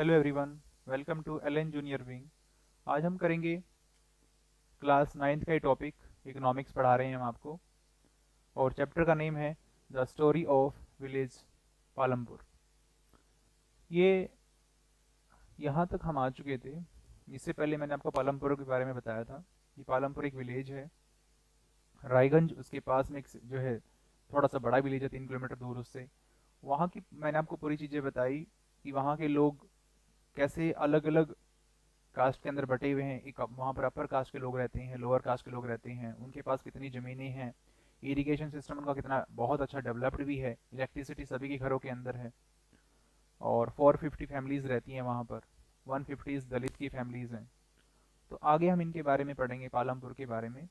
Hello everyone, welcome to Allen junior wing. आज हम करेंगे क्लास नाइन्थ का ही टॉपिक, इकोनॉमिक्स पढ़ा रहे हैं हम आपको। और चैप्टर का नेम है the story of village Palampur. ये यहाँ तक हम आ चुके थे। इससे पहले मैंने आपको पालमपुर के बारे में बताया था। ये पालमपुर एक विलेज है, रायगंज उसके पास में एक जो है थोड़ा सा बड़ा विलेज है, 3 किलोमीटर दूर उससे। वहाँ की मैंने आपको पूरी चीज़ें बताई कि वहाँ के लोग कैसे अलग अलग कास्ट के अंदर बटे हुए हैं। एक वहाँ पर अपर कास्ट के लोग रहते हैं, लोअर कास्ट के लोग रहते हैं, उनके पास कितनी ज़मीनें हैं, इरिगेशन सिस्टम उनका कितना बहुत अच्छा डेवलप्ड भी है, इलेक्ट्रिसिटी सभी के घरों के अंदर है। और 450 फैमिलीज़ रहती हैं वहाँ पर, 150 दलित की फैमिलीज़ हैं। तो आगे हम इनके बारे में पढ़ेंगे, पालमपुर के बारे में,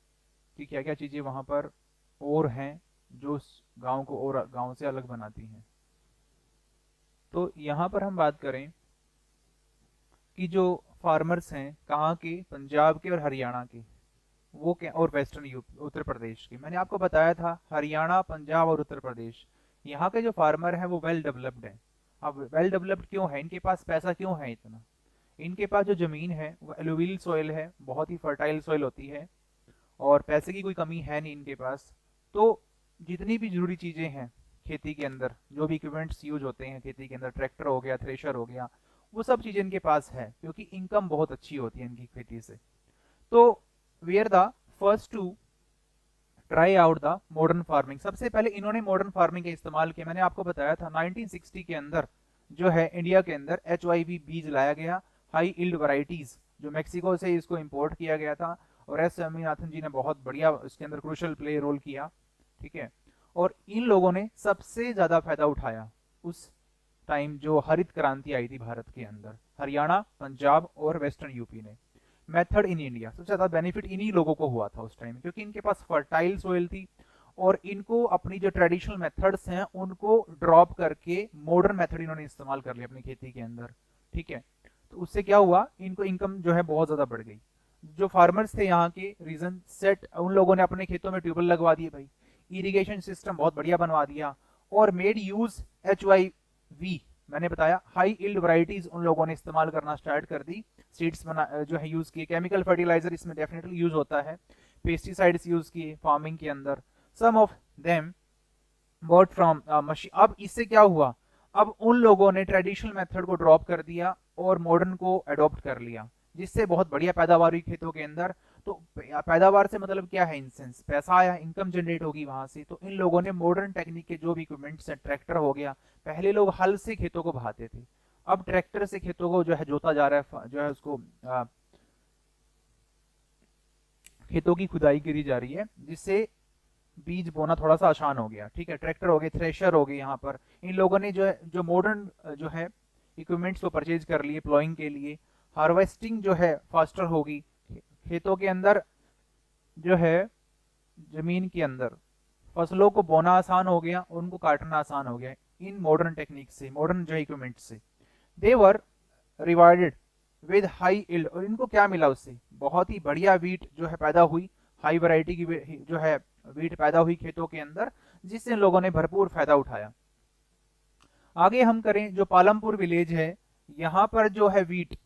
कि क्या क्या चीज़ें वहाँ पर और हैं जो उस गाँव को और गाँव से अलग बनाती हैं। तो यहाँ पर हम बात करें कि जो फार्मर्स हैं कहाँ के, पंजाब के और हरियाणा के, वो क्या, और वेस्टर्न यूपी उत्तर प्रदेश के। मैंने आपको बताया था हरियाणा, पंजाब और उत्तर प्रदेश, यहाँ के जो फार्मर हैं वो वेल डेवलप्ड हैं। अब वेल डेवलप्ड क्यों है, इनके पास पैसा क्यों है इतना? इनके पास जो ज़मीन है वो एलुवियल सॉइल है, बहुत ही फर्टाइल सॉइल होती है, और पैसे की कोई कमी है नहीं इनके पास। तो जितनी भी जरूरी चीज़ें हैं खेती के अंदर, जो भी इक्विपमेंट्स यूज होते हैं खेती के अंदर, ट्रैक्टर हो गया, थ्रेशर हो गया, वो सब चीज़ें इनके पास है, क्योंकि इनकम बहुत अच्छी होती है इनकी खेती से। तो we are the first to try out the modern farming. सबसे पहले इन्होंने मॉडर्न फार्मिंग का इस्तेमाल किया। मैंने आपको बताया था 1960 के अंदर जो है इंडिया के अंदर HYV बीज लाया गया, हाई इल्ड वैरायटीज, जो मैक्सिको से इसको इंपोर्ट किया गया था। और एस स्वामीनाथन जी ने बहुत बढ़िया इसके अंदर क्रूशल प्ले रोल किया, ठीक है। और इन लोगों ने सबसे ज्यादा फायदा उठाया उस टाइम जो हरित क्रांति आई थी भारत के अंदर, हरियाणा, पंजाब और वेस्टर्न यूपी ने। मेथड इन इंडिया, सबसे ज्यादा बेनिफिट इन्हीं लोगों को हुआ था उस टाइम, क्योंकि इनके पास फर्टाइल सोइल थी, और इनको अपनी जो ट्रेडिशनल मेथड्स हैं उनको ड्रॉप करके मॉडर्न मेथड इन्होंने इस्तेमाल कर लिया अपनी खेती के अंदर, ठीक है। तो उससे क्या हुआ, इनको इनकम जो है बहुत ज्यादा बढ़ गई। जो फार्मर्स थे यहाँ के रीजन सेट, उन लोगों ने अपने खेतों में ट्यूबवेल लगवा दिए भाई, इरिगेशन सिस्टम बहुत बढ़िया बनवा दिया, और मेड यूज HYV, मैंने बताया हाई इल्ड वैरायटीज उन लोगों ने इस्तेमाल करना स्टार्ट कर दी। सीड्स बना जो है यूज किए, केमिकल फर्टिलाइजर इसमें डेफिनेटली यूज होता है, पेस्टिसाइड्स यूज किए फार्मिंग के अंदर। Some of them bought from machine. अब इससे क्या हुआ, अब उन लोगों ने ट्रेडिशनल मेथड को ड्रॉप कर दिया और मॉडर्न को अडॉप्ट कर लिया, जिससे बहुत बढ़िया पैदावार हुई खेतों के अंदर। तो पैदावार से मतलब क्या है, इन सेंस पैसा आया, इनकम जनरेट होगी वहां से। तो इन लोगों ने मॉडर्न टेक्निक के जो भी इक्विपमेंट्स हैं, ट्रैक्टर हो गया, पहले लोग हल से खेतों को बहाते थे, अब ट्रैक्टर से खेतों को जो है जोता जा रहा है, जो है उसको खेतों की खुदाई करी जा रही है, जिससे बीज बोना थोड़ा सा आसान हो गया, ठीक है। ट्रैक्टर हो गए, थ्रेशर हो गए, यहाँ पर इन लोगों ने जो है जो मॉडर्न जो है इक्विपमेंट्स को परचेज कर लिए प्लॉइंग के लिए। हार्वेस्टिंग जो है फास्टर होगी, खेतों के अंदर जो है जमीन के अंदर फसलों को बोना आसान हो गया, उनको काटना आसान हो गया इन मॉडर्न टेक्निक से, मॉडर्न जो इक्विपमेंट से। दे वर रिवार्डेड विद हाई इल्ड, और इनको क्या मिला उससे, बहुत ही बढ़िया वीट जो है पैदा हुई, हाई वैरायटी की जो है वीट पैदा हुई खेतों के अंदर, जिससे लोगों ने भरपूर फायदा उठाया। आगे हम करें, जो पालमपुर विलेज है, यहाँ पर जो है wheat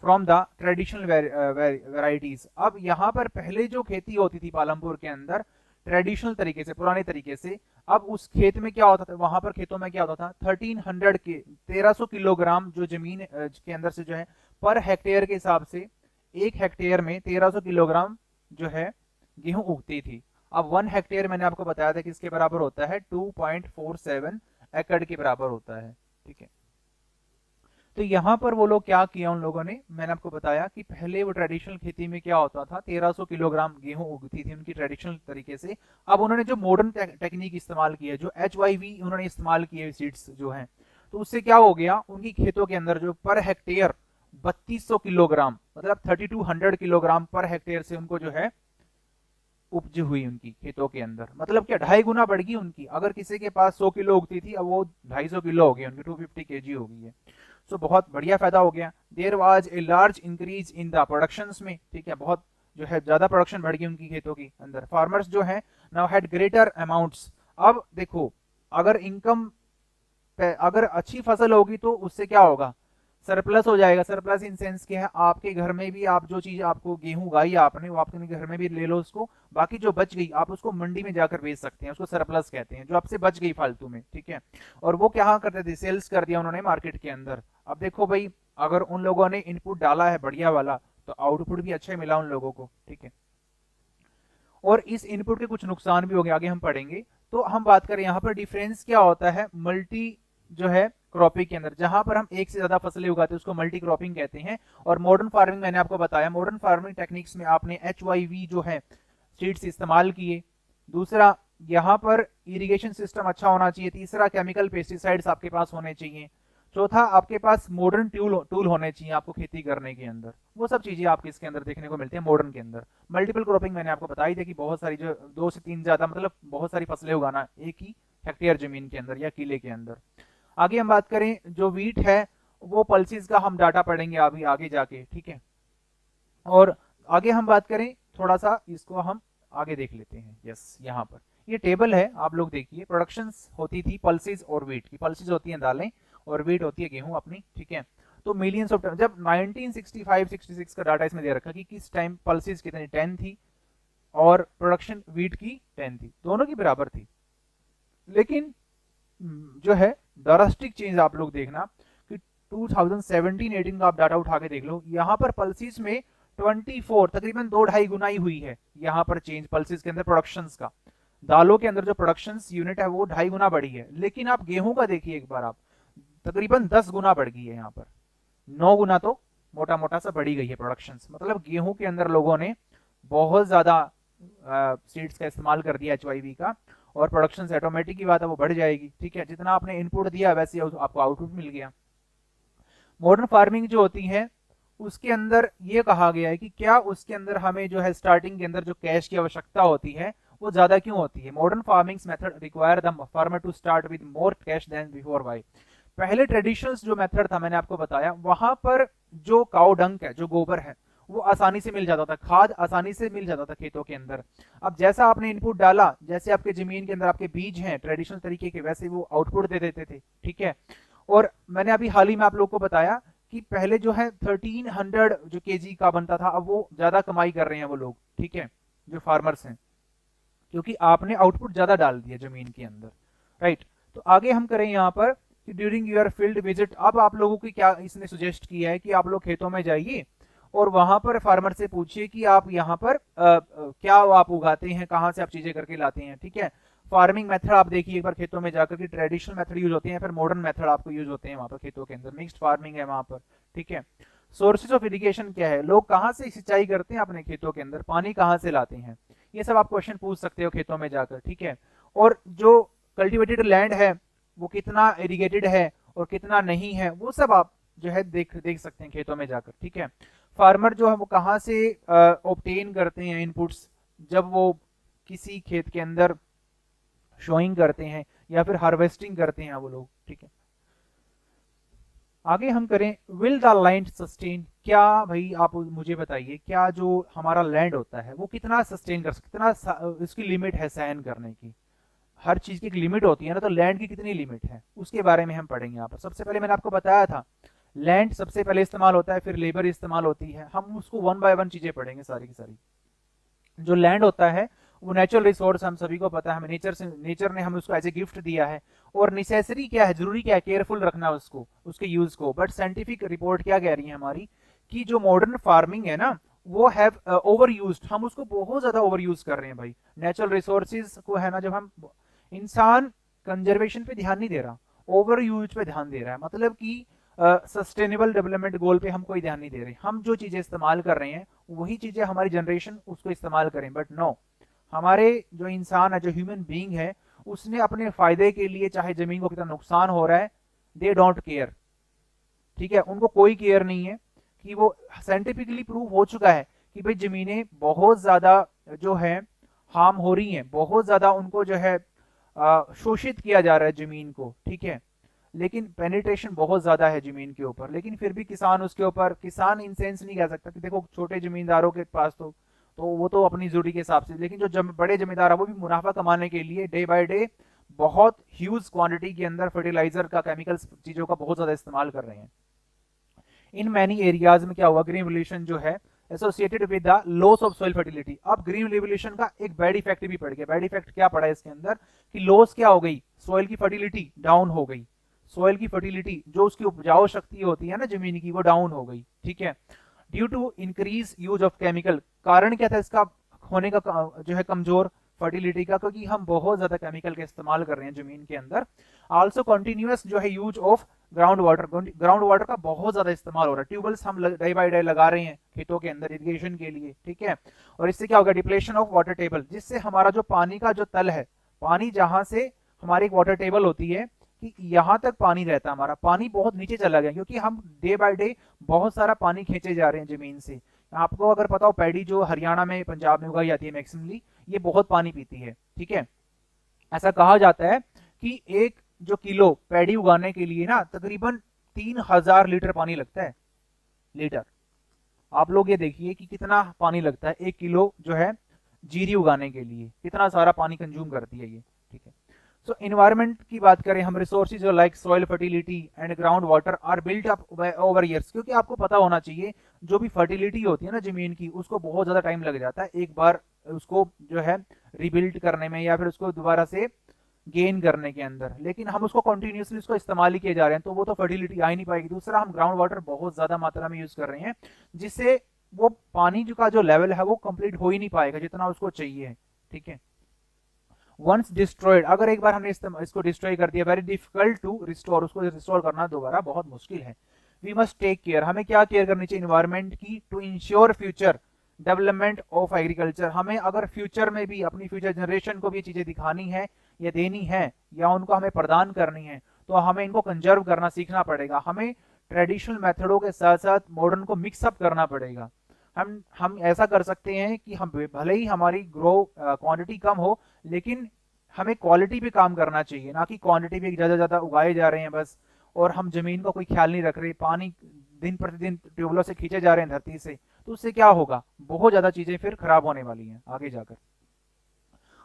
from the traditional varieties. अब यहाँ पर पहले जो खेती होती थी पालमपुर के अंदर ट्रेडिशनल तरीके से, पुराने तरीके से, अब उस खेत में क्या होता था, वहां पर खेतों में क्या होता था, 1300 के 1300 किलोग्राम जो जमीन के अंदर से जो है पर हेक्टेयर के हिसाब से, 1 हेक्टेयर में 1300 किलोग्राम जो है गेहूं उगती थी। अब 1 हेक्टेयर मैंने आपको बताया था किसके बराबर होता है, 2.47 एकड़ के बराबर होता है, ठीक है। तो यहाँ पर वो लोग क्या किया उन लोगों ने, मैंने आपको बताया कि पहले वो ट्रेडिशनल खेती में क्या होता था, 1300 किलोग्राम गेहूं उगती थी उनकी ट्रेडिशनल तरीके से। अब उन्होंने जो मॉडर्न टेक्निक इस्तेमाल की है, जो HYV उन्होंने इस्तेमाल किए सीड्स जो हैं, तो उससे क्या हो गया, उनकी खेतों के अंदर जो पर हेक्टेयर 3200 किलोग्राम, मतलब 3200 किलोग्राम पर हेक्टेयर से उनको जो है उपज हुई उनकी खेतों के अंदर। मतलब क्या, 2.5 गुना बढ़ गई उनकी। अगर किसी के पास 100 किलो उगती थी, अब वो 250 किलो हो गई उनकी, 250 केजी हो गई है। सो बहुत बढ़िया फायदा हो गया। There was a large increase in the production में, ठीक है, बहुत जो है ज्यादा प्रोडक्शन बढ़ गई उनकी खेतों की अंदर। फार्मर्स जो है नाउ हैड ग्रेटर अमाउंट्स। अब देखो, अगर इनकम, अगर अच्छी फसल होगी तो उससे क्या होगा, सरप्लस हो जाएगा। सरप्लस इन सेंस क्या है, आपके घर में भी आप जो चीज आपको गेहूं उगाई आपने वो आपके घर में भी ले लो उसको, बाकी जो बच गई आप उसको मंडी में जाकर बेच सकते हैं, उसको सरप्लस कहते हैं, जो आपसे बच गई फालतू में, ठीक है। और वो क्या करते थे, सेल्स कर दिया उन्होंने मार्केट के अंदर। अब देखो भाई, अगर उन लोगों ने इनपुट डाला है बढ़िया वाला तो आउटपुट भी अच्छा मिला उन लोगों को, ठीक है। और इस इनपुट के कुछ नुकसान भी हो गए, आगे हम पढ़ेंगे। तो हम बात करें यहाँ पर डिफरेंस क्या होता है मल्टी जो है क्रॉपिंग के अंदर, जहां पर हम एक से ज्यादा फसलें उगाते हैं उसको मल्टी क्रॉपिंग कहते हैं। और मॉडर्न फार्मिंग मैंने आपको बताया, मॉडर्न फार्मिंग टेक्निक्स में आपने HYV जो है सीड्स इस्तेमाल किए। दूसरा, यहाँ पर इरिगेशन सिस्टम अच्छा होना चाहिए। तीसरा, केमिकल पेस्टिसाइड्स आपके पास होने चाहिए। चौथा, आपके पास मॉडर्न टूल होने चाहिए आपको खेती करने के अंदर। वो सब चीजें आपके इसके अंदर देखने को मिलती है मॉडर्न के अंदर। मल्टीपल क्रॉपिंग मैंने आपको बताई थी कि बहुत सारी जो 2 से 3 ज्यादा मतलब बहुत सारी फसलें उगाना एक ही हेक्टेयर जमीन के अंदर या किले के अंदर। आगे हम बात करें जो वीट है, वो पल्सेस का हम डाटा पढ़ेंगे अभी आगे जाके, ठीक है। और आगे हम बात करें थोड़ा सा, इसको हम आगे देख लेते हैं। यस, यहाँ पर ये टेबल है, आप लोग देखिए। प्रोडक्शंस होती थी पल्सेस और वीट की। पल्सेस होती हैं दालें और वीट होती है गेहूं अपनी, ठीक है। तो मिलियंस ऑफ टन, जब 1965-66 का डाटा इसमें दे रखा कि किस टाइम पल्सेस कितनी 10 थी और प्रोडक्शन वीट की 10 थी, दोनों की बराबर थी। लेकिन जो है ड्रास्टिक चेंज आप लोग देखना कि 2017-18 का आप डाटा उठा के देख लो, यहाँ पर पल्सेस में 24 तकरीबन 2-2.5 गुनाई हुई है यहाँ पर चेंज पल्सेस के अंदर प्रोडक्शंस का। दालों के अंदर जो प्रोडक्शन यूनिट है वो 2.5 गुना बढ़ी है। लेकिन आप गेहूं का देखिए एक बार, आप तकरीबन 10 गुना बढ़ गई है, यहाँ पर 9 गुना तो मोटा मोटा सा बढ़ी गई है प्रोडक्शन। मतलब गेहूं के अंदर लोगों ने बहुत ज्यादा सीड्स का इस्तेमाल कर दिया HYV का, और प्रोडक्शन ऑटोमेटिक की बात है वो बढ़ जाएगी, ठीक है। जितना आपने इनपुट दिया वैसे आपको आउटपुट मिल गया। मॉडर्न फार्मिंग जो होती है उसके अंदर ये कहा गया है कि क्या उसके अंदर हमें जो है स्टार्टिंग के अंदर जो कैश की आवश्यकता होती है वो ज्यादा क्यों होती है। Modern farming method require the farmer to start with more cash than before. Why, पहले ट्रेडिशनल जो मेथड था मैंने आपको बताया, वहां पर जो काउ डंक है, जो गोबर है, वो आसानी से मिल जाता था, खाद आसानी से मिल जाता था खेतों के अंदर। अब जैसा आपने इनपुट डाला, जैसे आपके जमीन के अंदर आपके बीज हैं ट्रेडिशनल तरीके के, वैसे वो आउटपुट दे देते थे, ठीक है। और मैंने अभी हाल ही में आप लोग को बताया कि पहले जो है 1300 जो केजी का बनता था, अब वो ज्यादा कमाई कर रहे हैं वो लोग, ठीक है, जो फार्मर्स हैं, क्योंकि आपने आउटपुट ज्यादा डाल दिया जमीन के अंदर, राइट। तो आगे हम करें यहाँ पर कि ड्यूरिंग योर फील्ड विजिट, अब आप लोगों की क्या इसने सुजेस्ट किया है कि आप लोग खेतों में जाइए और वहां पर फार्मर से पूछिए कि आप यहाँ पर क्या आप उगाते हैं, कहाँ से आप चीजें करके लाते हैं, ठीक है। फार्मिंग मेथड आप देखिए एक बार खेतों में जाकर के, ट्रेडिशनल मेथड यूज होते हैं, फिर मॉडर्न मेथड आपको यूज होते हैं वहां पर खेतों के अंदर, मिक्स्ड फार्मिंग है वहां पर, ठीक है। सोर्सेज ऑफ इरिगेशन क्या है, लोग कहाँ से सिंचाई करते हैं अपने खेतों के अंदर, पानी कहाँ से लाते हैं, ये सब आप क्वेश्चन पूछ सकते हो खेतों में जाकर, ठीक है। और जो कल्टिवेटेड लैंड है वो कितना इरिगेटेड है और कितना नहीं है, वो सब आप जो है देख सकते हैं खेतों में जाकर, ठीक है। फार्मर जो है वो कहाँ से ऑब्टेन करते हैं इनपुट्स, जब वो किसी खेत के अंदर शोइंग करते हैं या फिर हार्वेस्टिंग करते हैं वो लोग, ठीक है। आगे हम करें, विल द लैंड सस्टेन, क्या भाई आप मुझे बताइए, क्या जो हमारा लैंड होता है वो कितना सस्टेन कर सकता, कितना इसकी लिमिट है सहन करने की। हर चीज की एक लिमिट होती है ना, तो लैंड की कितनी लिमिट है उसके बारे में हम पढ़ेंगे यहाँ पर। सबसे पहले मैंने आपको बताया था लैंड सबसे पहले इस्तेमाल होता है, फिर लेबर इस्तेमाल होती है। हम उसको 1 बाय 1 चीजें पढ़ेंगे सारी की सारी। जो लैंड होता है वो नेचुरल रिसोर्स, हम सभी को पता है, हमें नेचर ने हमें उसको एज ए गिफ्ट दिया है। और नेसेसरी क्या है, जरूरी क्या है, केयरफुल रखना उसको, उसके यूज को। बट साइंटिफिक रिपोर्ट क्या कह रही है हमारी कि जो मॉडर्न फार्मिंग है ना वो हैव ओवर यूज्ड, हम उसको बहुत ज्यादा ओवर यूज कर रहे हैं भाई। नेचुरल रिसोर्सेज को है ना, जब हम इंसान कंजर्वेशन पे ध्यान नहीं दे रहा, ओवर यूज पे ध्यान दे रहा है। मतलब कि सस्टेनेबल डेवलपमेंट गोल पे हम कोई ध्यान नहीं दे रहे, हम जो चीजें इस्तेमाल कर रहे हैं वही चीजें हमारी जनरेशन उसको इस्तेमाल करें। बट नो, हमारे जो इंसान है, जो ह्यूमन बीइंग है, उसने अपने फायदे के लिए चाहे जमीन को कितना नुकसान हो रहा है, दे डोंट केयर, ठीक है। उनको कोई केयर नहीं है कि वो साइंटिफिकली प्रूव हो चुका है कि भाई जमीनें बहुत ज्यादा जो है हार्म हो रही हैं, बहुत ज्यादा उनको जो है शोषित किया जा रहा है जमीन को, ठीक है। लेकिन पेनिट्रेशन बहुत ज्यादा है जमीन के ऊपर, लेकिन फिर भी किसान उसके ऊपर, किसान इन सेंस नहीं कह सकता कि देखो छोटे जमींदारों के पास तो वो तो अपनी जरूरी के हिसाब से, लेकिन जो बड़े जमींदार है वो भी मुनाफा कमाने के लिए डे बाय डे बहुत ह्यूज क्वांटिटी के अंदर फर्टिलाइजर का, केमिकल्स चीजों का बहुत ज्यादा इस्तेमाल कर रहे हैं। इन मैनी एरियाज में क्या हुआ, ग्रीन रिवोल्यूशन जो है associated with the loss of soil fertility. अब ग्रीन रिवोल्यूशन का एक बैड इफेक्ट भी पड़ गया। बैड इफेक्ट क्या पड़ा इसके अंदर कि लॉस क्या हो गई, सॉइल की फर्टिलिटी डाउन हो गई। सॉइल की फर्टिलिटी जो उसकी उपजाऊ शक्ति होती है ना जमीन की, वो डाउन हो गई। ठीक है, due to increase use of chemical. कारण क्या था इसका होने का जो है कमजोर फर्टिलिटी का, क्योंकि हम बहुत ज्यादा केमिकल का इस्तेमाल कर रहे हैं जमीन के अंदर। आल्सो कंटिन्यूअस जो है use of ground water, ground water का बहुत ज्यादा इस्तेमाल हो रहा है। ट्यूबवेल्स हम डे बाय डे लगा रहे हैं खेतों के अंदर इरिगेशन के लिए। ठीक है, और इससे क्या होगा, डिप्लेशन ऑफ वाटर टेबल, जिससे हमारा जो पानी का जो तल है, पानी जहां से हमारी एक वाटर टेबल होती है कि यहां तक पानी रहता है, हमारा पानी बहुत नीचे चला गया, क्योंकि हम डे बाय डे बहुत सारा पानी खींचे जा रहे हैं जमीन से। आपको अगर पता हो, पैडी जो हरियाणा में पंजाब में उगाई जाती है मैक्सिमली, ये बहुत पानी पीती है। ठीक है, ऐसा कहा जाता है कि एक जो किलो पैडी उगाने के लिए ना तकरीबन 3000 लीटर पानी लगता है। लीटर, आप लोग ये देखिए कि कितना पानी लगता है एक किलो जो है जीरी उगाने के लिए, कितना सारा पानी कंज्यूम करती है ये। ठीक है, सो इन्वायरमेंट की बात करें हम, resources like soil fertility and ground water are built up over years. क्योंकि आपको पता होना चाहिए जो भी फर्टिलिटी होती है ना जमीन की, उसको बहुत ज्यादा टाइम लग जाता है एक बार उसको जो है रिबिल्ड करने में या फिर उसको दोबारा से गेन करने के अंदर। लेकिन हम उसको कंटिन्यूसली उसको इस्तेमाल ही किए जा रहे हैं, तो वो तो फर्टिलिटी आ ही नहीं पाएगी। दूसरा, हम ग्राउंड वाटर बहुत ज्यादा मात्रा में यूज कर रहे हैं, जिससे वो पानी का जो लेवल है वो कंप्लीट हो ही नहीं पाएगा जितना उसको चाहिए। ठीक है, वंस डिस्ट्रॉयड, अगर एक बार हमने इसको डिस्ट्रॉय कर दिया, वेरी डिफिकल्ट टू रिस्टोर, उसको रिस्टोर करना दोबारा बहुत मुश्किल है। वी मस्ट टेक केयर, हमें क्या केयर करनी चाहिए इन्वायरमेंट की, to ensure future development of agriculture. हमें अगर फ्यूचर में भी अपनी फ्यूचर जनरेशन को भी ये चीजें दिखानी है या देनी है या उनको हमें प्रदान करनी है, तो हमें इनको कंजर्व करना सीखना पड़ेगा। हमें ट्रेडिशनल मेथडों के साथ साथ मॉडर्न को मिक्सअप करना पड़ेगा। हम ऐसा कर सकते हैं कि हम भले ही हमारी ग्रो क्वांटिटी कम हो, लेकिन हमें क्वालिटी पे काम करना चाहिए, ना कि क्वांटिटी पे ज्यादा ज्यादा उगाए जा रहे हैं बस, और हम जमीन का कोई ख्याल नहीं रख रहे, पानी दिन प्रतिदिन ट्यूबवेलों से खींचे जा रहे हैं धरती से, तो उससे क्या होगा, बहुत ज्यादा चीजें फिर खराब होने वाली हैं आगे जाकर।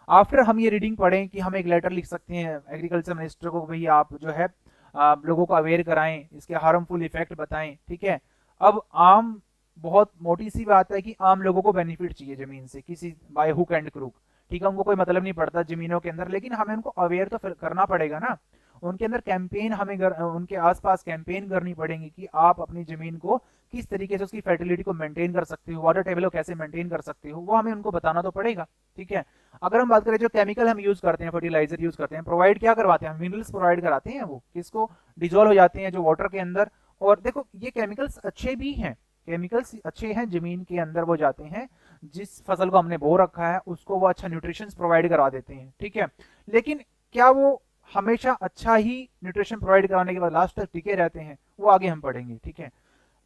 आफ्टर हम ये रीडिंग पढ़ें कि हम एक लेटर लिख सकते हैं एग्रीकल्चर मिनिस्टर को, भाई आप जो है आप लोगों को अवेयर कराएं, इसके हार्मफुल इफेक्ट बताएं। ठीक है, अब आम बहुत मोटी सी बात है कि आम लोगों को बेनिफिट चाहिए जमीन से, किसी बाय हुक एंड क्रूक। ठीक है, उनको कोई मतलब नहीं पड़ता जमीनों के अंदर, लेकिन हमें उनको अवेयर तो करना पड़ेगा ना। उनके अंदर कैंपेन हमें उनके आसपास कैंपेन करनी पड़ेगी कि आप अपनी जमीन को किस तरीके से उसकी फर्टिलिटी को मेंटेन कर सकते हो, वाटर टेबल को कैसे मेंटेन कर सकते हो, वो हमें उनको बताना तो पड़ेगा। ठीक है, अगर हम बात करें जो केमिकल हम यूज करते हैं, फर्टिलाइजर यूज करते हैं, प्रोवाइड क्या करवाते हैं, मिनरल्स प्रोवाइड कराते हैं, वो किसको डिजोल्व हो जाते हैं जो वाटर के अंदर। और देखो ये केमिकल्स अच्छे भी हैं, केमिकल्स अच्छे हैं, जमीन के अंदर वो जाते हैं, जिस फसल को हमने बो रखा है उसको वो अच्छा न्यूट्रिशन प्रोवाइड करा देते हैं। ठीक है, लेकिन क्या वो हमेशा अच्छा ही न्यूट्रिशन प्रोवाइड कराने के बाद लास्ट तक टिके रहते हैं, वो आगे हम पढ़ेंगे। ठीक है,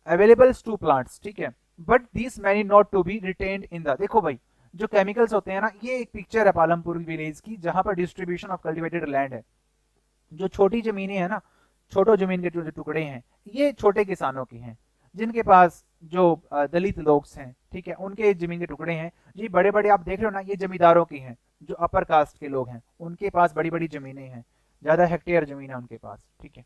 अवेलेबल्स टू प्लांट्स, ठीक है, but this many not to be retained in the, देखो भाई जो केमिकल्स होते हैं ना, ये एक पिक्चर है पालमपुर विलेज की जहां पर डिस्ट्रीब्यूशन ऑफ कल्टिवेटेड लैंड है। जो छोटी जमीनें हैं ना, छोटो जमीन के जो टुकड़े हैं, ये छोटे किसानों की हैं, जिनके पास जो दलित लोग हैं, ठीक है, उनके जमीन के टुकड़े हैं। जी बड़े बड़े आप देख रहे हो ना, ये जमींदारों की हैं, जो अपर कास्ट के लोग हैं उनके पास बड़ी बड़ी जमीनें हैं, ज्यादा हेक्टेयर जमीन है उनके पास। ठीक है,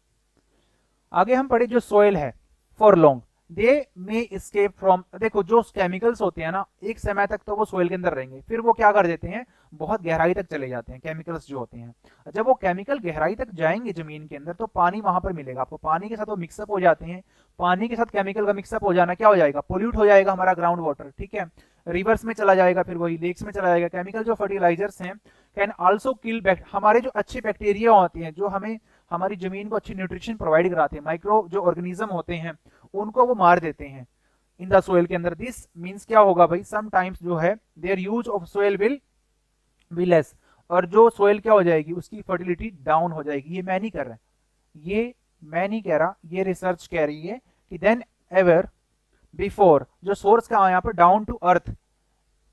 आगे हम पढ़े जो सोयल है, for long they may escape from, देखो जो केमिकल्स होते हैं ना, एक समय तक तो वो सोयल के अंदर रहेंगे, फिर वो क्या कर देते हैं, बहुत गहराई तक चले जाते हैं केमिकल्स जो होते हैं। जब वो केमिकल गहराई तक जाएंगे जमीन के अंदर, तो पानी वहां पर मिलेगा आपको, पानी के साथ वो मिक्सअप हो जाते हैं। पानी के साथ केमिकल का मिक्सअप हो जाना क्या हो जाएगा, पोल्यूट हो जाएगा हमारा ग्राउंड वाटर। ठीक है, रिवर्स में चला जाएगा, फिर वही लेक्स में चला जाएगा। केमिकल जो फर्टिलाइजर्स हैं कैन आल्सो किल हमारे जो अच्छे बैक्टीरिया होते हैं, जो हमें हमारी जमीन को अच्छी न्यूट्रिशन प्रोवाइड कराते हैं, माइक्रो जो ऑर्गेनिज्म होते हैं, उनको वो मार देते हैं इन द सोयल के अंदर। दिस मींस क्या होगा भाई, समटाइम्स जो है their use of soil will be less, और जो सोयल क्या हो जाएगी, उसकी फर्टिलिटी डाउन हो जाएगी। ये मैं नहीं कर रहा, ये मैं नहीं कह रहा, ये रिसर्च कह रही है कि देन एवर बिफोर, जो सोर्स का यहाँ पर down to earth,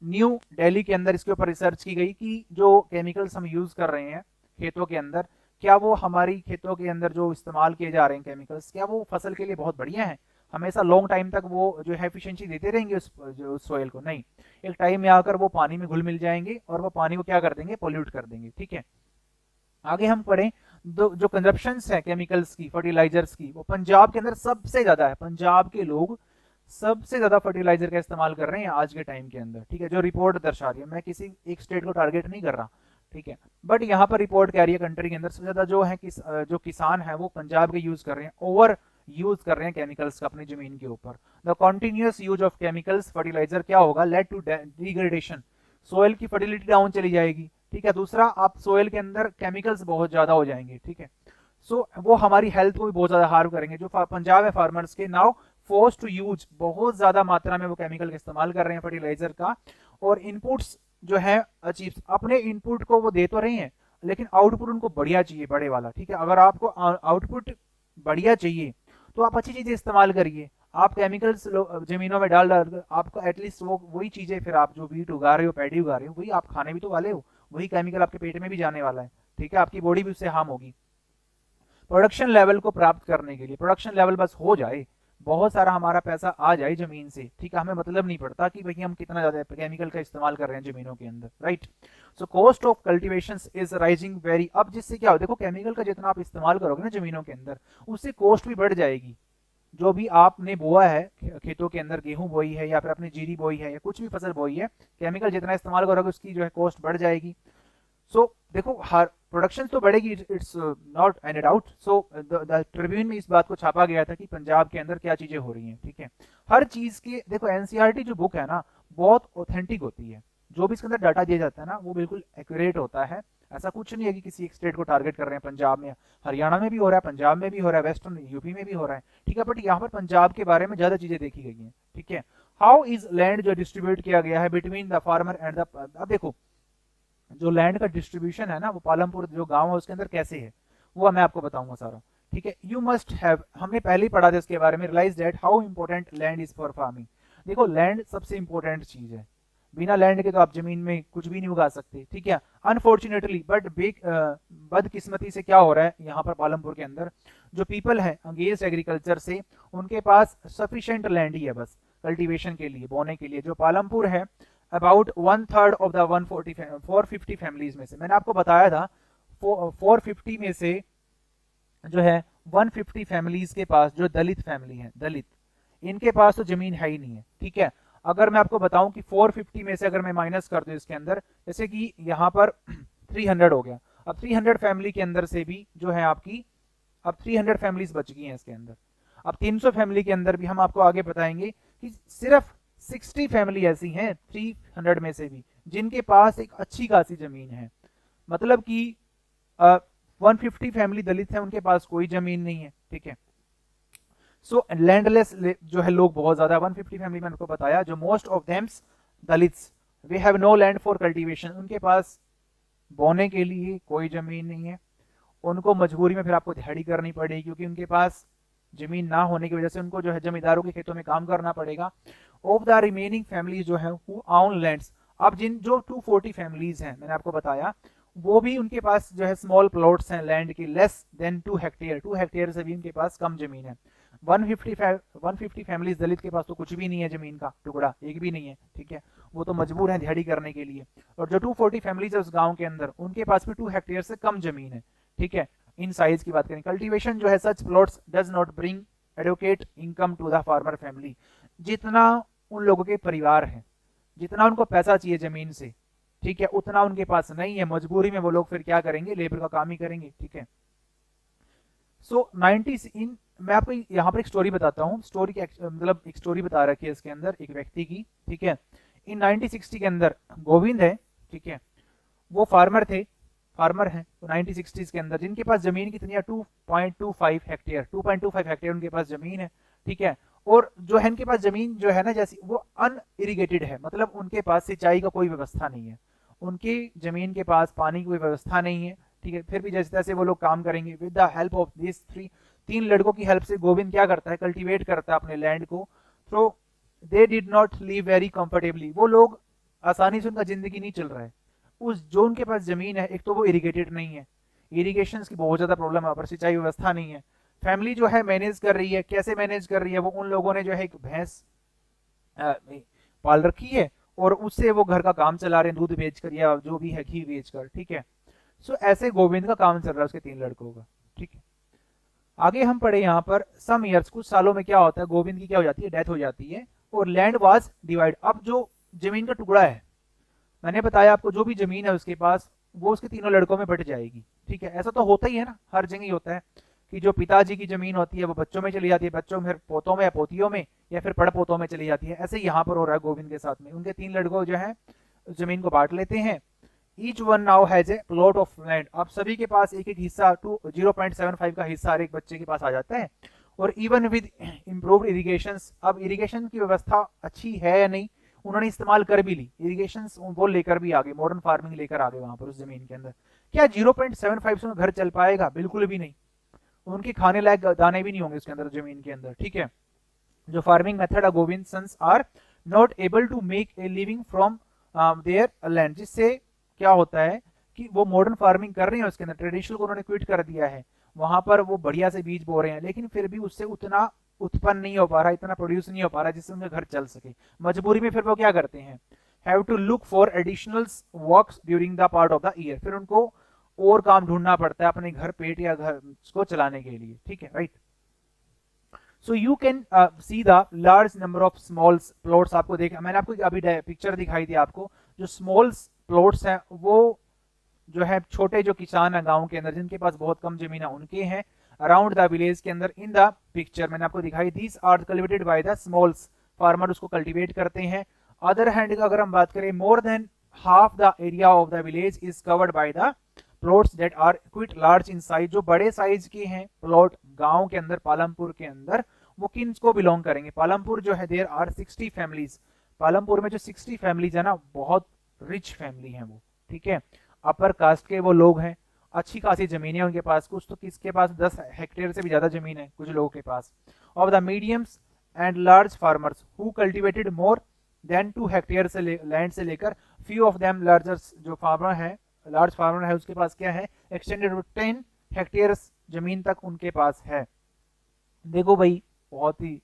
New Delhi के अंदर इसके ऊपर रिसर्च की गई कि जो केमिकल्स हम यूज कर रहे हैं खेतों के अंदर, क्या वो हमारी खेतों के अंदर जो इस्तेमाल किए जा रहे हैं केमिकल्स, क्या वो फसल के लिए बहुत बढ़िया है, हमेशा लॉन्ग टाइम तक वो जो है एफिशिएंसी देते रहेंगे जो सोयल को, नहीं, एक टाइम में आकर वो पानी में घुल मिल जाएंगे और वो पानी को क्या कर देंगे, पोल्यूट कर देंगे। ठीक है, आगे हम पढ़ें जो कंजप्शन है केमिकल्स की, फर्टिलाइजर्स की, वो पंजाब के अंदर सबसे ज्यादा है। पंजाब के लोग सबसे ज्यादा फर्टिलाइजर का इस्तेमाल कर रहे हैं आज के टाइम के अंदर, ठीक है, जो रिपोर्ट दर्शा रही है। मैं किसी एक स्टेट को टारगेट नहीं कर रहा, ठीक है, बट यहाँ पर रिपोर्ट कह रही है कंट्री के अंदर सबसे ज्यादा जो है जो किसान है वो पंजाब के यूज कर रहे हैं, ओवर यूज कर रहे हैं केमिकल्स का अपनी जमीन के ऊपर। The continuous use of chemicals fertiliser क्या होगा, लेड टू डिग्रेडेशन, सोयल की फर्टिलिटी डाउन चली जाएगी, ठीक है। दूसरा, आप सोयल के अंदर केमिकल्स बहुत ज्यादा हो जाएंगे, ठीक है। सो वो हमारी हेल्थ को भी बहुत ज्यादा हार्म करेंगे। जो पंजाब है फार्मर्स के नाउ फोर्स टू यूज, बहुत ज्यादा मात्रा में वो केमिकल का इस्तेमाल कर रहे हैं फर्टिलाइजर का, और इनपुट्स जो है अचीव, अपने इनपुट को वो दे तो रहे हैं लेकिन आउटपुट उनको बढ़िया चाहिए, बड़े वाला, ठीक है। अगर आपको आउटपुट बढ़िया चाहिए तो आप अच्छी चीजें इस्तेमाल करिए। आप केमिकल्स जमीनों में डाल डाल आपको एटलीस्ट वो वही चीजें, फिर आप जो वीट उगा रहे हो, पैडी उगा रहे हो, वही आप खाने भी तो वाले हो, वही केमिकल आपके पेट में भी जाने वाला है, ठीक है, आपकी बॉडी भी उससे हार्म होगी। प्रोडक्शन लेवल को प्राप्त करने के लिए, प्रोडक्शन लेवल बस हो जाए, बहुत सारा हमारा पैसा आ जाए जमीन से, ठीक है, हमें मतलब नहीं पड़ता कि भाई हम कितना ज्यादा केमिकल का इस्तेमाल कर रहे हैं जमीनों के अंदर, right. So cost of cultivation is rising very, अब जिससे क्या हो, देखो केमिकल का जितना आप इस्तेमाल करोगे ना जमीनों के अंदर, उससे कॉस्ट भी बढ़ जाएगी। जो भी आपने बोआ है खेतों के अंदर, गेहूं बोई है या फिर अपनी जीरी बोई है या कुछ भी फसल बोई है, केमिकल जितना इस्तेमाल करोगे उसकी जो है कॉस्ट बढ़ जाएगी। सो देखो हर प्रोडक्शन तो बढ़ेगी, it's not any doubt. So the Tribune में इस बात को छापा गया था कि पंजाब के अंदर क्या चीजें हो रही हैं, ठीक है। हर चीज के देखो, एनसीईआरटी जो बुक है ना बहुत ऑथेंटिक होती है, जो भी इसके अंदर डाटा दिया जाता है ना वो बिल्कुल एक्यूरेट होता है। ऐसा कुछ नहीं है कि किसी एक स्टेट को टारगेट कर रहे हैं, पंजाब में, हरियाणा में भी हो रहा है, पंजाब में भी हो रहा है, वेस्टर्न यूपी में भी हो रहा है, ठीक है, बट यहाँ पर पंजाब के बारे में ज्यादा चीजें देखी गई हैं, ठीक है। हाउ इज लैंड जो डिस्ट्रीब्यूट किया गया है between the farmer and the, अब देखो जो लैंड का डिस्ट्रीब्यूशन है ना वो पालमपुर जो गांव है उसके अंदर कैसे है, वो मैं आपको बताऊंगा सारा, ठीक है। यू मस्ट हैव, हमने पहले ही पढ़ा था इसके बारे में, realise that how important land is for farming. देखो लैंड सबसे इंपॉर्टेंट चीज है, बिना लैंड के तो आप जमीन में कुछ भी नहीं उगा सकते, ठीक है। अनफॉर्चुनेटली बट बदकिस्मती से क्या हो रहा है यहाँ पर पालमपुर के अंदर, जो पीपल है अंगेज एग्रीकल्चर से, उनके पास सफिशिएंट लैंड ही है बस कल्टीवेशन के लिए, बोने के लिए। जो पालमपुर है अबाउट 1/3 ऑफ द 450 फैमिलीज में से, मैंने आपको बताया था 450 में से जो है 150 फैमिलीज के पास, जो दलित फैमिली है, दलित, इनके पास तो जमीन है ही नहीं है, ठीक है। अगर मैं आपको बताऊं कि 450 में से अगर मैं माइनस कर दूं इसके अंदर, जैसे कि यहाँ पर 300 हो गया, अब 300 फैमिली के अंदर से भी जो है आपकी अब 300 फैमिलीज बच गई हैं इसके अंदर। अब 300 फैमिली के अंदर भी हम आपको आगे बताएंगे कि सिर्फ 60 फैमिली ऐसी हैं 300 में से भी जिनके पास एक अच्छी खासी जमीन है, मतलब कि 150 फैमिली दलित है, उनके पास कोई जमीन नहीं है, ठीक है। सो लैंडलेस जो है लोग बहुत ज्यादा, 150 फैमिली मैंने आपको बताया, जो most of thems Dalits, they have no land for cultivation, उनके पास बोने के लिए कोई जमीन नहीं है, उनको मजबूरी में फिर आपको दिहाड़ी करनी पड़ेगी क्योंकि उनके पास जमीन ना होने की वजह से उनको जो है जमींदारों के खेतों में काम करना पड़ेगा। ऑफ द रिमेनिंग फैमिलीज जो है हु ओन लैंड्स, अब जिन जो 240 फैमिलीज हैं मैंने आपको बताया, वो भी उनके पास जो है स्मॉल प्लॉट्स हैं लैंड की, लेस देन 2 हेक्टेयर, 2 हेक्टेयर से भी उनके पास कम जमीन है। 150 फैमिलीज दलित के पास तो कुछ भी नहीं है, जमीन का टुकड़ा एक भी नहीं है, ठीक है, वो तो मजबूर है दिहाड़ी करने के लिए। और जो 240 फैमिलीज है उस गांव के अंदर, उनके पास भी 2 हेक्टेयर से कम जमीन है, ठीक है। इन साइज की बात करें, कल्टीवेशन जो है such plots does not bring adequate income to the farmer family, जितना उन लोगों के परिवार है, जितना उनको पैसा चाहिए जमीन से, ठीक है, उतना उनके पास नहीं है, मजबूरी में वो लोग फिर क्या करेंगे, लेबर का काम ही करेंगे, ठीक है। सो 90 इन, मैं आपको यहाँ पर एक स्टोरी बताता हूँ, स्टोरी की मतलब एक स्टोरी बता रखी है इसके अंदर एक व्यक्ति की, ठीक है। इन 1960 के अंदर गोविंद है, ठीक है, वो फार्मर थे, फार्मर हैं तो 1960s के अंदर, जिनके पास जमीन कितनी है 2.25 हेक्टेयर, 2.25 हेक्टेयर उनके पास जमीन है, ठीक है। और जो है इनके पास जमीन जो है ना जैसी वो अनइरिगेटेड है, मतलब उनके पास सिंचाई का कोई व्यवस्था नहीं है, उनकी जमीन के पास पानी की कोई व्यवस्था नहीं है, ठीक है। फिर भी जैसे तैसे वो लोग काम करेंगे with the help of this तीन लड़कों की हेल्प से गोविंद क्या करता है, कल्टीवेट करता है अपने लैंड को। तो they did not live very comfortably, वो लोग आसानी से, उनका जिंदगी नहीं चल रहा है। उस जो उनके पास जमीन है, एक तो वो इरिगेटेड नहीं है, इरिगेशन की बहुत ज्यादा प्रॉब्लम है, पर सिंचाई व्यवस्था नहीं है। फैमिली जो है मैनेज कर रही है, कैसे मैनेज कर रही है, वो उन लोगों ने जो है एक भैंस पाल रखी है और उससे वो घर का काम चला रहे हैं, दूध बेचकर या जो भी है घी बेचकर, ठीक है। सो ऐसे गोविंद का काम चल रहा है उसके 3 लड़कों का, ठीक है। आगे हम पढ़े यहाँ पर सम ईयर्स, कुछ सालों में क्या होता है, गोविंद की क्या हो जाती है, डेथ हो जाती है, और लैंड वाज डिवाइड। अब जो जमीन का टुकड़ा है, मैंने बताया आपको जो भी जमीन है उसके पास, वो उसके 3 लड़कों में बट जाएगी, ठीक है। ऐसा तो होता ही है ना, हर जगह ही होता है कि जो पिताजी की जमीन होती है वो बच्चों में चली जाती है, बच्चों में फिर पोतों में या पोतियों में या फिर पड़पोतों में चली जाती है। ऐसे यहाँ पर हो रहा है गोविंद के साथ में, उनके 3 लड़कों जो है जमीन को बांट लेते हैं। Each one now has a plot of land, अब सभी के पास एक एक हिस्सा 0.75 का हिस्सा हर एक बच्चे के पास आ जाता है। और इवन विद इम्प्रूव्ड इरिगेशन, अब इरिगेशन की व्यवस्था अच्छी है या नहीं, उन्होंने इस्तेमाल कर भी ली इरिगेशन, वो लेकर भी आगे, मॉडर्न फार्मिंग लेकर आगे वहां पर उस जमीन के अंदर। क्या 0.75 से घर चल पाएगा? बिल्कुल भी नहीं, उनके खाने लायक दाने भी नहीं होंगे उसके अंदर, जमीन के अंदर, ठीक है। जो farming method Govind sons are not able to make a living from their land, जिससे क्या होता है कि वो मॉडर्न फार्मिंग कर रहे हैं उसके अंदर, ट्रेडिशनल को उन्होंने क्विट कर दिया है, वहां पर वो बढ़िया से बीज बो रहे हैं, लेकिन फिर भी उससे उतना उत्पन्न नहीं हो पा रहा, इतना प्रोड्यूस नहीं हो पा रहा जिससे उनका घर चल सके। मजबूरी में फिर वो क्या करते हैं, have to look for additional works during the part of the year, फिर उनको और काम ढूंढना पड़ता है अपने घर पेट या घर को चलाने के लिए, ठीक है, right. So you can see the large number of small plots, आपको देखा, मैंने आपको अभी पिक्चर दिखाई थी आपको, जो स्मॉल प्लॉट्स हैं वो जो है छोटे जो किसान है गांव के अंदर जिनके पास बहुत कम जमीन है उनके हैं, अराउंड द विलेज के अंदर। इन द पिक्चर मैंने आपको दिखाई, these are cultivated by the smalls, farmer उसको कल्टीवेट करते हैं। अदर हैंड अगर हम बात करें, more than half the area of the village is covered by the plots that are quite large in size, जो बड़े साइज के हैं प्लॉट गांव के अंदर, पालमपुर के अंदर, वो किन को बिलोंग करेंगे? पालमपुर जो है, देयर आर 60 फैमिलीज, पालमपुर में जो 60 फैमिलीज है ना, बहुत रिच फैमिली है वो, ठीक है, अपर कास्ट के वो लोग हैं, अच्छी खासी जमीन है उनके पास, कुछ तो किसके पास 10 हेक्टेयर से भी ज्यादा जमीन है कुछ लोगों के पास। Of the mediums and large farmers who cultivated more than 2 hectare से लैंड से लेकर फ्यू ऑफ देम लार्जर, जो फार्मर है लार्ज फार्मर है उसके पास क्या है, एक्सटेंडेड 10 हेक्टेयर जमीन तक उनके पास है। देखो भाई, बहुत ही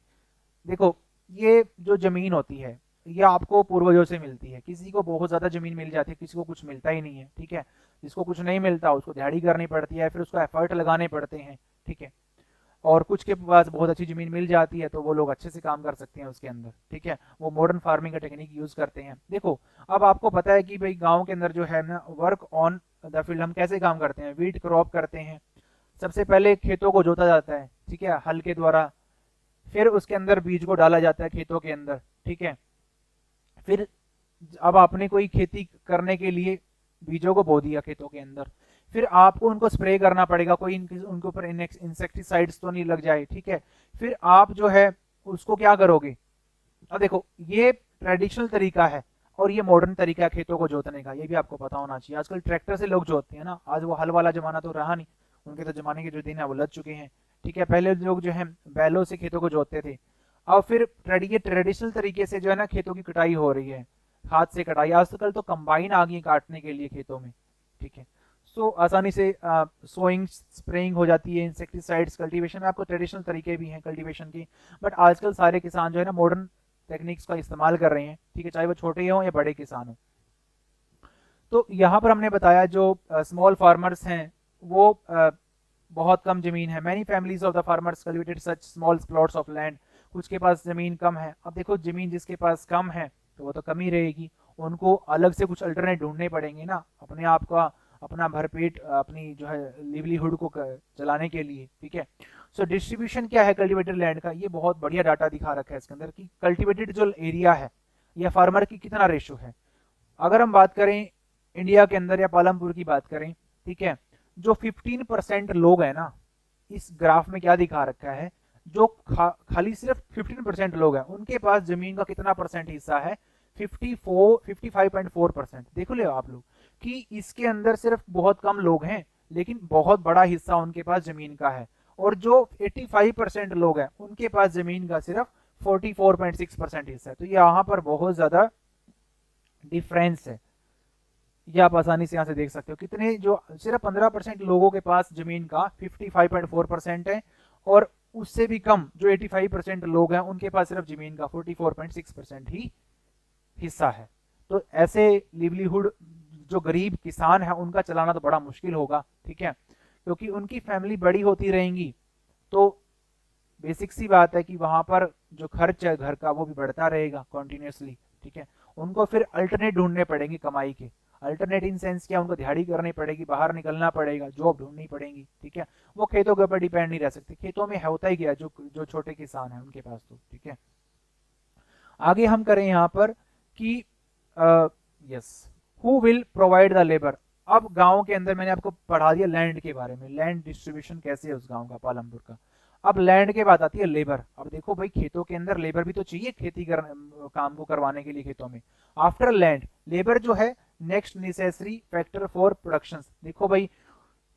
देखो, ये जो जमीन होती है ये आपको पूर्वजों से मिलती है, किसी को बहुत ज्यादा जमीन मिल जाती है, किसी को कुछ मिलता ही नहीं है, ठीक है। जिसको कुछ नहीं मिलता उसको दिहाड़ी करनी पड़ती है, फिर उसको एफर्ट लगाने पड़ते हैं, ठीक है। और कुछ के पास बहुत अच्छी जमीन मिल जाती है तो वो लोग अच्छे से काम कर सकते हैं उसके अंदर, ठीक है, वो मॉडर्न फार्मिंग का टेक्निक यूज करते हैं। देखो, अब आपको पता है कि भाई गाँव के अंदर जो है ना, वर्क ऑन द फील्ड हम कैसे काम करते हैं, वीट क्रॉप करते हैं। सबसे पहले खेतों को जोता जाता है, ठीक है, हल के द्वारा, फिर उसके अंदर बीज को डाला जाता है खेतों के अंदर, ठीक है। फिर अब आपने कोई खेती करने के लिए बीजों को बो दिया खेतों के अंदर, फिर आपको उनको स्प्रे करना पड़ेगा, कोई उनके ऊपर इंसेक्टिसाइड्स तो नहीं लग जाए, ठीक है। फिर आप जो है उसको क्या करोगे? अब देखो, ये ट्रेडिशनल तरीका है और ये मॉडर्न तरीका है खेतों को जोतने का, ये भी आपको पता होना चाहिए। आजकल ट्रैक्टर से लोग जोतते हैं ना, आज वो हल वाला जमाना तो रहा नहीं, उनके तो जमाने के जो दिन है वो लग चुके हैं, ठीक है। पहले लोग जो है बैलों से खेतों को जोतते थे, और फिर ये ट्रेडिशनल तरीके से जो है ना खेतों की कटाई हो रही है, हाथ से कटाई। आजकल तो कंबाइन आ गई है काटने के लिए खेतों में, ठीक है। सो आसानी से सोइंग स्प्रेइंग हो जाती है, इंसेक्टिसाइड्स, कल्टीवेशन में आपको ट्रेडिशनल तरीके भी हैं कल्टीवेशन की, बट आजकल सारे किसान जो है ना मॉडर्न टेक्निक्स का इस्तेमाल कर रहे हैं, ठीक है, चाहे वो छोटे हों या बड़े किसान हों। तो यहाँ पर हमने बताया जो स्मॉल फार्मर्स हैं वो बहुत कम जमीन है, many families of the farmers cultivated such small plots of land, कुछ के पास जमीन कम है। अब देखो, जमीन जिसके पास कम है तो वो तो कम ही रहेगी, उनको अलग से कुछ अल्टरनेट ढूंढने पड़ेंगे ना, अपने आप का अपना भरपेट अपनी जो है लिवलीहुड को चलाने के लिए, ठीक है। सो डिस्ट्रीब्यूशन क्या है कल्टिवेटेड लैंड का, ये बहुत बढ़िया डाटा दिखा रखा है इसके अंदर कि कल्टिवेटेड जो एरिया है या फार्मर की कितना रेशो है। अगर हम बात करें इंडिया के अंदर या पालमपुर की बात करें, ठीक है, जो 15% लोग हैं ना, इस ग्राफ में क्या दिखा रखा है, जो खाली सिर्फ 15% लोग हैं उनके पास जमीन का कितना परसेंट हिस्सा है, 55.4%। देखो ले आप लोग कि इसके अंदर सिर्फ बहुत कम लोग हैं लेकिन बहुत बड़ा हिस्सा उनके पास जमीन का है, और जो 85% लोग हैं उनके पास जमीन का सिर्फ 44.6% हिस्सा है। तो यहाँ पर बहुत ज्यादा डिफरेंस है, ये आप आसानी से यहाँ से देख सकते हो कितने, जो सिर्फ 15% लोगों के पास जमीन का 55.4% है, और उससे भी कम जो 85% लोग हैं उनके पास सिर्फ जमीन का 44.6% ही हिस्सा है। तो ऐसे लिवलीहुड जो गरीब किसान है उनका चलाना तो बड़ा मुश्किल होगा, ठीक है, क्योंकि उनकी फैमिली बड़ी होती रहेंगी, तो बेसिक सी बात है कि वहां पर जो खर्च है घर का वो भी बढ़ता रहेगा कॉन्टिन्यूसली, ठीक है। उनको फिर अल्टरनेट ढूंढने पड़ेंगे कमाई के। अल्टरनेट इन सेंस क्या, उनको दिहाड़ी करनी पड़ेगी, बाहर निकलना पड़ेगा, जॉब ढूंढनी पड़ेगी, ठीक है। वो खेतों के ऊपर डिपेंड नहीं रह सकते, खेतों में होता ही गया जो जो छोटे किसान है उनके पास तो, ठीक है। आगे हम करें यहाँ पर कि yes, who will provide the labour. अब गांव के अंदर मैंने आपको पढ़ा दिया लैंड के बारे में, लैंड डिस्ट्रीब्यूशन कैसे है उस गांव का, पालमपुर का। अब लैंड के बाद आती है लेबर। अब देखो भाई, खेतों के अंदर लेबर भी तो चाहिए खेती कर काम को करवाने के लिए खेतों में। आफ्टर लैंड, लेबर जो है next necessary factor for production. देखो भाई,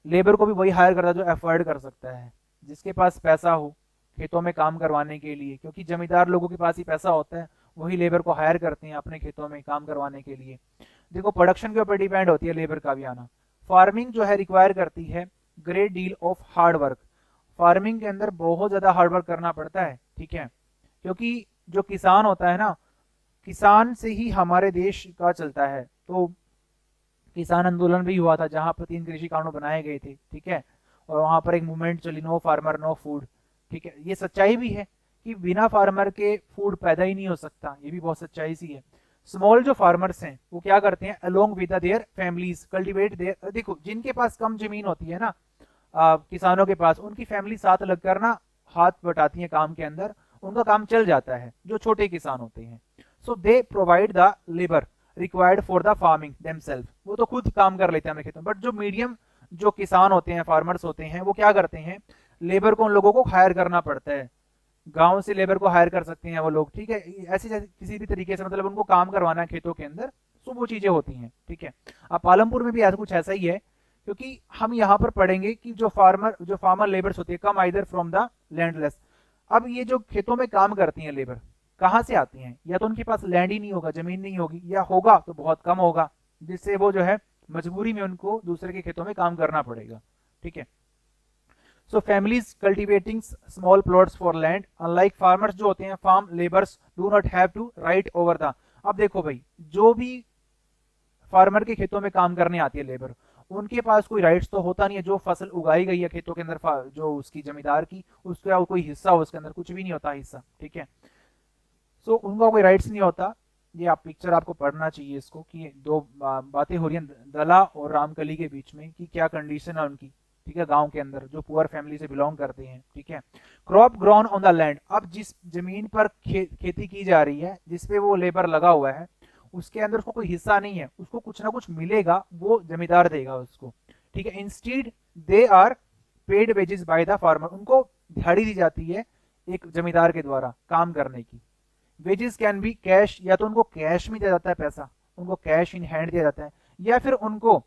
लेबर को भी वही हायर करता है जो अफोर्ड कर सकता है, जिसके पास पैसा हो खेतों में काम करवाने के लिए, क्योंकि जमींदार लोगों के पास ही पैसा होता है, वही लेबर को हायर करते हैं अपने खेतों में काम करवाने के लिए। देखो, प्रोडक्शन के ऊपर डिपेंड होती है लेबर का भी आना। फार्मिंग जो है रिक्वायर करती है great deal of hard work. Farming के अंदर बहुत ज्यादा हार्ड वर्क करना पड़ता है, ठीक है, क्योंकि जो किसान होता है ना, किसान से ही हमारे देश का चलता है। तो किसान आंदोलन भी हुआ था जहां पर 3 कृषि कानून बनाए गए थे, ठीक है, और वहां पर एक मूवमेंट चली, नो फार्मर नो फूड, ठीक है। ये सच्चाई भी है कि बिना फार्मर के फूड पैदा ही नहीं हो सकता, ये भी बहुत सच्चाई सी है। स्मॉल जो फार्मर्स हैं वो क्या करते हैं, along with their families cultivate there. देखो, जिनके पास कम जमीन होती है ना, किसानों के पास, उनकी फैमिली साथ लगकर ना हाथ बटाती है काम के अंदर, उनका काम चल जाता है, जो छोटे किसान होते हैं। So they provide the labour required for the farming themself. वो तो खुद काम कर लेते हैं अपने खेतों में, बट जो मीडियम जो किसान होते हैं, फार्मर्स होते हैं, वो क्या करते हैं, लेबर को उन लोगों को हायर करना पड़ता है। गांव से लेबर को हायर कर सकते हैं वो लोग, ठीक है, ऐसे किसी भी तरीके से, मतलब उनको काम करवाना है खेतों के अंदर, तो वो चीजें होती हैं, ठीक है। अब पालमपुर में भी ऐसा कुछ ऐसा ही है, क्योंकि हम यहाँ पर पढ़ेंगे कि जो फार्मर लेबर्स होती है कम आइदर फ्रॉम द लैंडलेस। अब ये जो खेतों में काम करती हैं लेबर, कहाँ से आती हैं, या तो उनके पास लैंड ही नहीं होगा, जमीन नहीं होगी, या होगा तो बहुत कम होगा, जिससे वो जो है मजबूरी में उनको दूसरे के खेतों में काम करना पड़ेगा, ठीक है। So families cultivating small plots for land, unlike farmers जो होते हैं, farm labours do not have to right over the. अब देखो भाई, जो भी फार्मर के खेतों में काम करने आती है लेबर, उनके पास कोई राइट्स तो होता नहीं है। जो फसल उगाई गई है खेतों के अंदर, जो उसकी जमींदार की, उसका कोई हिस्सा हो, उसके अंदर कुछ भी नहीं होता हिस्सा, ठीक है। सो उनका कोई राइट्स नहीं होता। ये आप पिक्चर आपको पढ़ना चाहिए इसको, कि दो बातें हो रही हैं दला और रामकली के बीच में, कि क्या कंडीशन है उनकी, ठीक है, गांव के अंदर जो पुअर फैमिली से बिलोंग करते हैं, ठीक है। Crop grown on the land. अब जिस जमीन पर खेती की जा रही है, जिसपे वो लेबर लगा हुआ है, उसके अंदर उसको कोई हिस्सा नहीं है, उसको कुछ ना कुछ मिलेगा, वो जमींदार देगा उसको, ठीक है। Instead they are paid wages by the farmer. उनको दिहाड़ी दी जाती है एक जमींदार के द्वारा काम करने की। वेजेस कैन बी कैश, या तो उनको कैश में दिया जाता है पैसा, उनको कैश इन हैंड दिया जाता है, या फिर उनको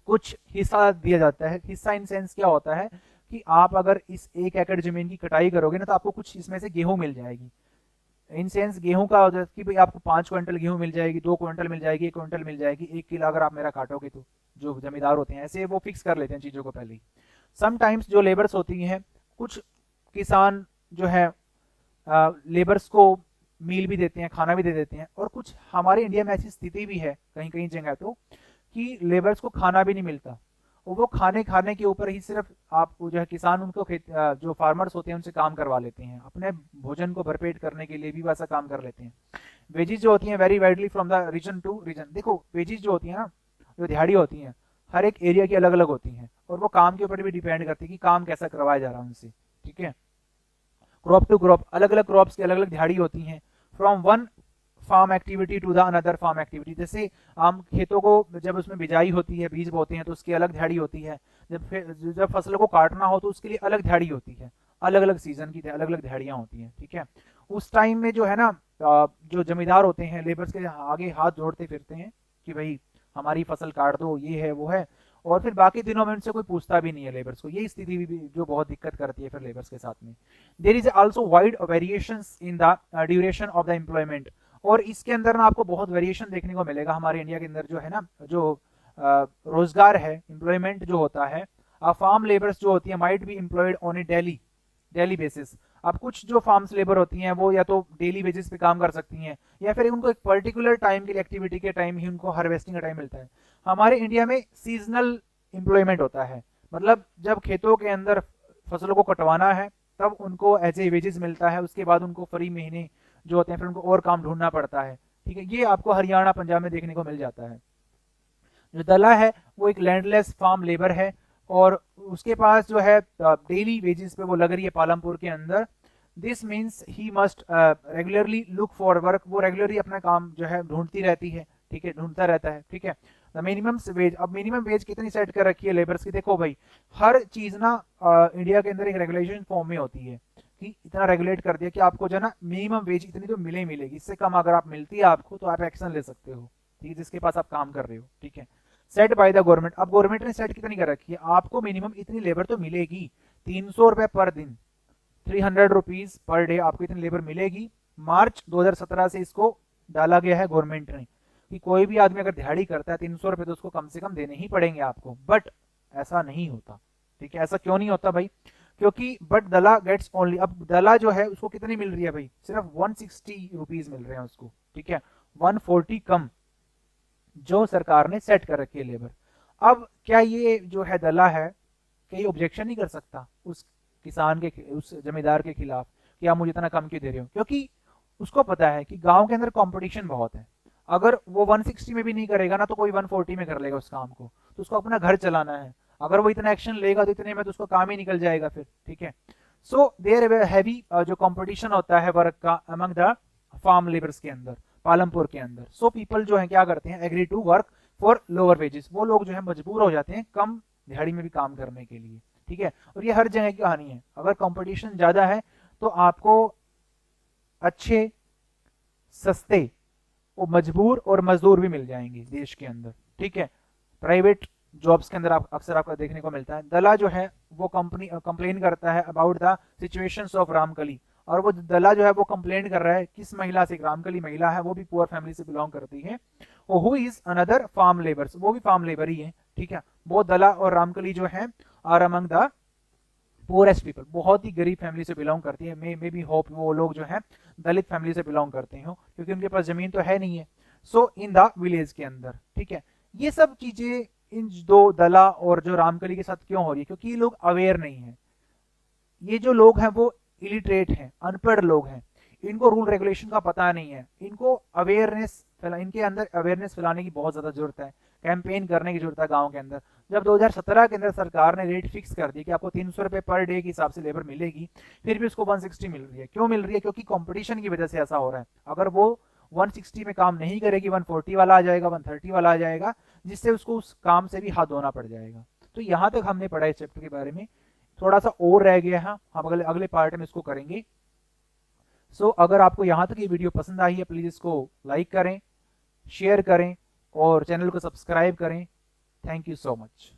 कुछ हिस्सा दिया जाता है। हिस्सा इन सेंस क्या होता है कि आप अगर इस 1 एकड़ जमीन की कटाई करोगे ना, तो आपको कुछ इसमें से गेहूं मिल जाएगी। इन सेंस गेहूं का होता है कि भाई आपको 5 क्विंटल गेहूं मिल जाएगी, 2 क्विंटल मिल जाएगी, 1 क्विंटल मिल जाएगी, 1 किलो अगर आप मेरा काटोगे तो। जो जमींदार होते हैं ऐसे वो फिक्स कर लेते हैं चीजों को पहले ही। समटाइम्स जो लेबर्स होती हैं, कुछ किसान जो है लेबर्स को मील भी देते हैं, खाना भी दे देते हैं, और कुछ हमारे इंडिया में ऐसी स्थिति भी है कहीं कहीं जगह तो, कि लेबर्स को खाना भी नहीं मिलता, और वो खाने के ऊपर ही सिर्फ आप जो है किसान उनको जो फार्मर्स होते हैं उनसे काम करवा लेते हैं, अपने भोजन को भरपेट करने के लिए भी वैसा काम कर लेते हैं। वेजिज जो होती हैं very widely from the region to region. देखो, वेजिज जो होती है ना, जो दिहाड़ी होती हैं, हर एक एरिया की अलग अलग होती हैं, और वो काम के ऊपर भी डिपेंड करती है कि काम कैसा करवाया जा रहा है उनसे, ठीक है। क्रॉप टू क्रॉप, अलग अलग क्रॉप्स की अलग अलग दिहाड़ी होती हैं। From one farm activity to the another farm activity. जैसे हम खेतों को जब उसमें बिजाई होती है, बीज बोते हैं, तो उसकी अलग दिहाड़ी होती है। जब फसल को काटना हो तो उसके लिए अलग दिहाड़ी होती है, अलग अलग सीजन की अलग अलग दिहाड़ियां होती हैं, ठीक है। उस टाइम में जो है ना, जो जमींदार होते हैं लेबर्स के आगे हाथ जोड़ते फिरते हैं कि भाई हमारी फसल काट दो, ये है वो है, और फिर बाकी दिनों में उनसे कोई पूछता भी नहीं है लेबर्स को। ये स्थिति भी जो बहुत दिक्कत करती है फिर लेबर्स के साथ में। There is also wide variations in the duration of the employment. और इसके अंदर ना आपको बहुत वेरिएशन देखने को मिलेगा हमारे इंडिया के अंदर, जो है ना, जो रोजगार है, एम्प्लॉयमेंट जो होता है, फार्म लेबर्स जो होती है might be employed on A daily daily basis. अब कुछ जो फार्म्स लेबर होती हैं वो या तो डेली बेसिस पे काम कर सकती हैं, या फिर उनको एक पर्टिकुलर टाइम के लिए, एक्टिविटी के टाइम ही उनको हार्वेस्टिंग का टाइम मिलता है। हमारे इंडिया में सीजनल एम्प्लॉयमेंट होता है, मतलब जब खेतों के अंदर फसलों को कटवाना है तब उनको एज ए वेजेस मिलता है, उसके बाद उनको फ्री महीने जो होते हैं फिर उनको और काम ढूंढना पड़ता है। ठीक है, ये आपको हरियाणा पंजाब में देखने को मिल जाता है। जो दला है वो एक लैंडलेस फार्म लेबर है, और उसके पास जो है डेली वेजेस पे वो लग रही है पालमपुर के अंदर। This means he must regularly look for work, वो रेगुलरली अपना काम जो है ढूंढती रहती है, ठीक है, ढूंढता रहता है। ठीक है, द मिनिमम वेज, अब मिनिमम वेज कितनी सेट कर रखी है लेबर्स की, देखो भाई हर चीज ना इंडिया के अंदर एक रेगुलेशन फॉर्म में होती है कि इतना रेगुलेट कर दिया कि आपको जो है ना मिनिमम वेज इतनी तो मिलेगी, इससे कम अगर आप मिलती है आपको तो आप एक्शन ले सकते हो, ठीक है, जिसके पास आप काम कर रहे हो। ठीक है, सेट बाय द गवर्नमेंट, अब गवर्नमेंट ने सेट कितनी कर रखी है, आपको मिनिमम इतनी लेबर तो मिलेगी, 300 रुपए पर दिन, 300 रुपीज पर डे आपको इतनी लेबर मिलेगी। मार्च 2017 से इसको डाला गया है गवर्नमेंट ने कि कोई भी आदमी अगर दिहाड़ी करता है 300 रुपए तो उसको कम से कम देने ही पड़ेंगे आपको, बट ऐसा नहीं होता। ठीक है, ऐसा क्यों नहीं होता भाई, क्योंकि बट दला गेट्स ओनली, अब दला जो है उसको कितनी मिल रही है भाई, सिर्फ 160 रुपीज मिल रहे हैं उसको। ठीक है, 140 कम जो सरकार ने सेट कर रखी है लेबर। अब क्या ये जो है दला है, क्या ये ऑब्जेक्शन नहीं कर सकता उस किसान के, उस जमींदार के खिलाफ कि आप मुझे इतना कम क्यों दे रहे हो, क्योंकि उसको पता है कि गांव के अंदर कंपटीशन बहुत है। अगर वो 160 में भी नहीं करेगा ना तो कोई 140 में कर लेगा उस काम को, तो उसको अपना घर चलाना है, अगर वो इतना एक्शन लेगा तो इतने में तो उसको काम ही निकल जाएगा फिर। ठीक है, सो देयर हैवी जो कंपटीशन होता है वर्क का अमंग द फार्म लेबर्स के अंदर, पालमपुर के अंदर। सो पीपल जो है क्या करते हैं, agree to work for lower wages, वो लोग जो है मजबूर हो जाते हैं कम दिहाड़ी में भी काम करने के लिए। ठीक है, और ये हर जगह की कहानी है, अगर कंपटीशन ज्यादा है तो आपको अच्छे, सस्ते, वो मजबूर और मजदूर भी मिल जाएंगे देश के अंदर। ठीक है, प्राइवेट जॉब्स के अंदर आप अक्सर आपको देखने को मिलता है। दला जो है वो कंपनी कंप्लेन करता है about the situations of Ramkali, और वो दला जो है वो कंप्लेन कर रहा है किस महिला से, एक रामकली महिला है, वो भी पुअर फैमिली से बिलोंग करती है, who is another farm labours, वो भी फार्म लेबर ही है। ठीक है, वो दला और रामकली जो है are among the poorest people, बहुत ही गरीब फैमिली से बिलोंग करती है। मे बी होप वो लोग जो है दलित फैमिली से बिलोंग करते हो, क्योंकि उनके पास जमीन तो है नहीं है। सो इन द विलेज के अंदर, ठीक है, ये सब चीजें इन दो दला और जो रामकली के साथ क्यों हो रही है, क्योंकि ये लोग अवेयर नहीं है। ये जो लोग हैं वो इलिटरेट हैं, अनपढ़ लोग हैं, इनको रूल रेगुलेशन का पता नहीं है, इनको अवेयरनेस, इनके अंदर अवेयरनेस फैलाने की बहुत ज्यादा जरूरत है, कैंपेन करने की जरूरत है गांव के अंदर। जब 2017 के अंदर सरकार ने रेट फिक्स कर दी कि आपको 300 रुपए पर डे के हिसाब से लेबर मिलेगी, फिर भी उसको 160 मिल रही है। क्यों मिल रही है, क्योंकि कंपटीशन की वजह से ऐसा हो रहा है। अगर वो 160 में काम नहीं करेगी, 140 वाला आ जाएगा, 130 वाला आ जाएगा, जिससे उसको उस काम से भी हाथ धोना पड़ जाएगा। तो यहां तक हमने पढ़ा इस चैप्टर के बारे में, थोड़ा सा और रह गया है, हम अगले अगले पार्ट में इसको करेंगे। सो अगर आपको यहां तक ये वीडियो पसंद आई है, प्लीज इसको लाइक करें, शेयर करें और चैनल को सब्सक्राइब करें। Thank you so much.